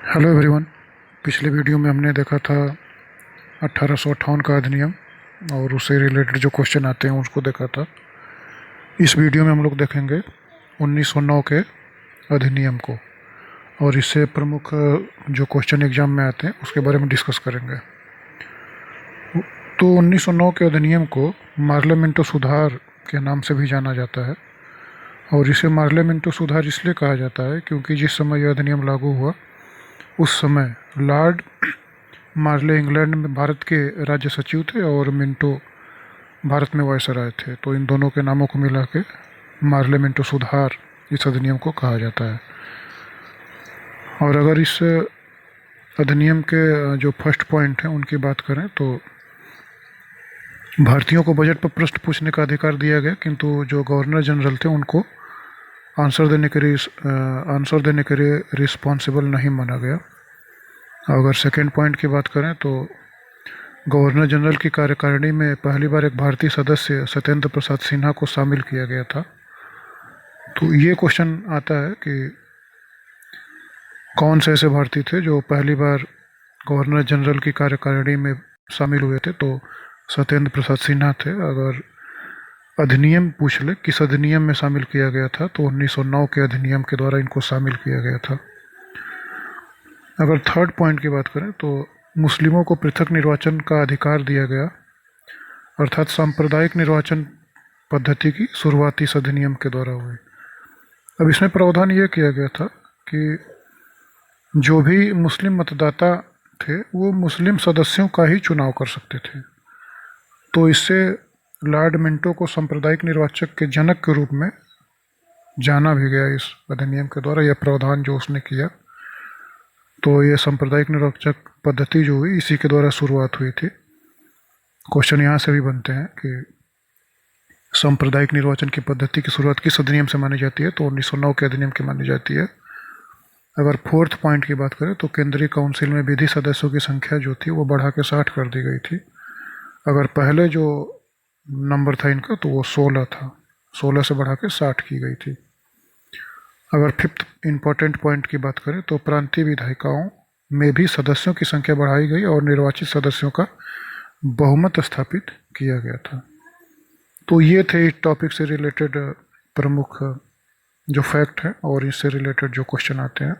Hello everyone. पिछले video में हमने देखा था 1858 का अधिनियम और उससे रिलेटेड जो क्वेश्चन आते हैं उसको देखा था। इस वीडियो में हम लोग देखेंगे 1909 के अधिनियम को और इससे प्रमुख जो क्वेश्चन एग्जाम में आते हैं उसके बारे में डिस्कस करेंगे। तो 1909 के अधिनियम को मार्लेमेंटो सुधार के नाम से भी जाना जाता है और इसे मार्लेमेंटो सुधार इसलिए कहा जाता है क्योंकि जिस समय यह अधिनियम लागू हुआ उस समय लॉर्ड मार्ले इंग्लैंड में भारत के राज्य सचिव थे और मिंटो भारत में वायसराय थे। तो इन दोनों के नामों को मिला के मार्ले मिंटो सुधार इस अधिनियम को कहा जाता है। और अगर इस अधिनियम के जो फर्स्ट पॉइंट हैं उनकी बात करें तो भारतीयों को बजट पर प्रश्न पूछने का अधिकार दिया गया, किंतु जो गवर्नर जनरल थे उनको आंसर देने के लिए रिस्पॉन्सिबल नहीं माना गया। अगर सेकेंड पॉइंट की बात करें तो गवर्नर जनरल की कार्यकारिणी में पहली बार एक भारतीय सदस्य सत्येंद्र प्रसाद सिन्हा को शामिल किया गया था। तो ये क्वेश्चन आता है कि कौन से ऐसे भारतीय थे जो पहली बार गवर्नर जनरल की कार्यकारिणी में शामिल हुए थे, तो सत्येंद्र प्रसाद सिन्हा थे। अगर अधिनियम पूछ ले किस अधिनियम में शामिल किया गया था तो 1909 के अधिनियम के द्वारा इनको शामिल किया गया था। अगर थर्ड पॉइंट की बात करें तो मुस्लिमों को पृथक निर्वाचन का अधिकार दिया गया, अर्थात सांप्रदायिक निर्वाचन पद्धति की शुरुआत इस अधिनियम के द्वारा हुई। अब इसमें प्रावधान ये किया गया था कि जो भी मुस्लिम मतदाता थे वो मुस्लिम सदस्यों का ही चुनाव कर सकते थे। तो इससे लॉर्ड मिंटो को सांप्रदायिक निर्वाचक के जनक के रूप में जाना भी गया इस अधिनियम के द्वारा। यह प्रावधान जो उसने किया, तो ये सांप्रदायिक निर्वाचक पद्धति जो हुई इसी के द्वारा शुरुआत हुई थी। क्वेश्चन यहाँ से भी बनते हैं कि सांप्रदायिक निर्वाचन की पद्धति की शुरुआत किस अधिनियम से मानी जाती है, तो 1909 के अधिनियम की मानी जाती है। अगर फोर्थ पॉइंट की बात करें तो केंद्रीय काउंसिल में विधि सदस्यों की संख्या जो थी वो बढ़ा के 60 कर दी गई थी। अगर पहले जो नंबर था इनका तो वो 16 था, 16 से बढ़ा के 60 की गई थी। अगर फिफ्थ इम्पोर्टेंट पॉइंट की बात करें तो प्रांतीय विधायिकाओं में भी सदस्यों की संख्या बढ़ाई गई और निर्वाचित सदस्यों का बहुमत स्थापित किया गया था। तो ये थे इस टॉपिक से रिलेटेड प्रमुख जो फैक्ट हैं और इससे रिलेटेड जो क्वेश्चन आते हैं।